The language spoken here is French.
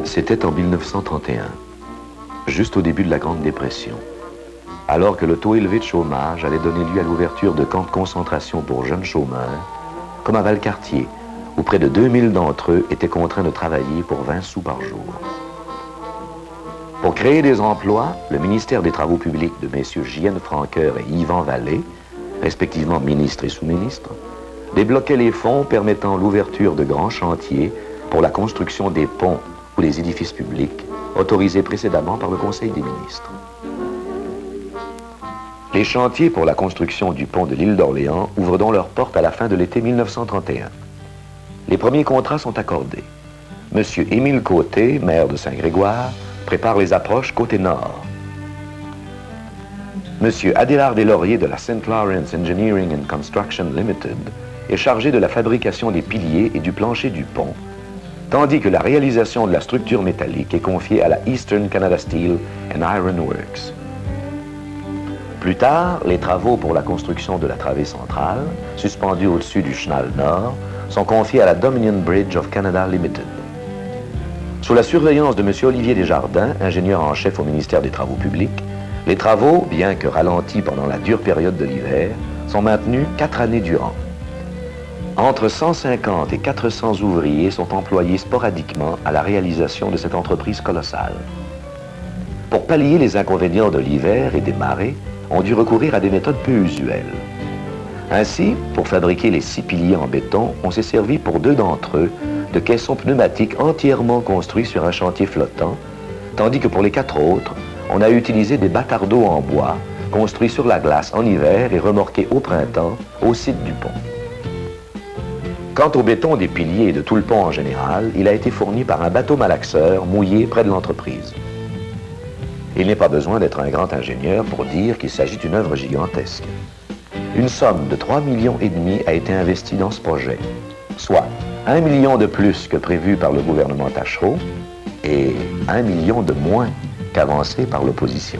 C'était en 1931, juste au début de la Grande Dépression, alors que le taux élevé de chômage allait donner lieu à l'ouverture de camps de concentration pour jeunes chômeurs, comme à Valcartier, où près de 2000 d'entre eux étaient contraints de travailler pour 20 sous par jour. Pour créer des emplois, le ministère des Travaux publics de messieurs J.N. Franqueur et Yvan Vallée, respectivement ministre et sous-ministre, débloquait les fonds permettant l'ouverture de grands chantiers pour la construction des ponts ou les édifices publics autorisés précédemment par le Conseil des ministres. Les chantiers pour la construction du pont de l'île d'Orléans ouvrent donc leurs portes à la fin de l'été 1931. Les premiers contrats sont accordés. Monsieur Émile Côté, maire de Saint-Grégoire, prépare les approches côté nord. Monsieur Adélard Deslauriers de la St. Lawrence Engineering and Construction Limited est chargé de la fabrication des piliers et du plancher du pont, tandis que la réalisation de la structure métallique est confiée à la Eastern Canada Steel and Iron Works. Plus tard, les travaux pour la construction de la travée centrale, suspendue au-dessus du chenal nord, sont confiés à la Dominion Bridge of Canada Limited. Sous la surveillance de M. Olivier Desjardins, ingénieur en chef au ministère des Travaux publics, les travaux, bien que ralentis pendant la dure période de l'hiver, sont maintenus 4 années durant. Entre 150 et 400 ouvriers sont employés sporadiquement à la réalisation de cette entreprise colossale. Pour pallier les inconvénients de l'hiver et des marées, on dut recourir à des méthodes peu usuelles. Ainsi, pour fabriquer les 6 piliers en béton, on s'est servi pour 2 d'entre eux de caissons pneumatiques entièrement construits sur un chantier flottant, tandis que pour les 4 autres, on a utilisé des batardeaux en bois construits sur la glace en hiver et remorqués au printemps au site du pont. Quant au béton des piliers et de tout le pont en général, il a été fourni par un bateau malaxeur mouillé près de l'entreprise. Il n'est pas besoin d'être un grand ingénieur pour dire qu'il s'agit d'une œuvre gigantesque. Une somme de 3,5 millions a été investie dans ce projet, soit 1 million de plus que prévu par le gouvernement Taschereau et 1 million de moins qu'avancé par l'opposition.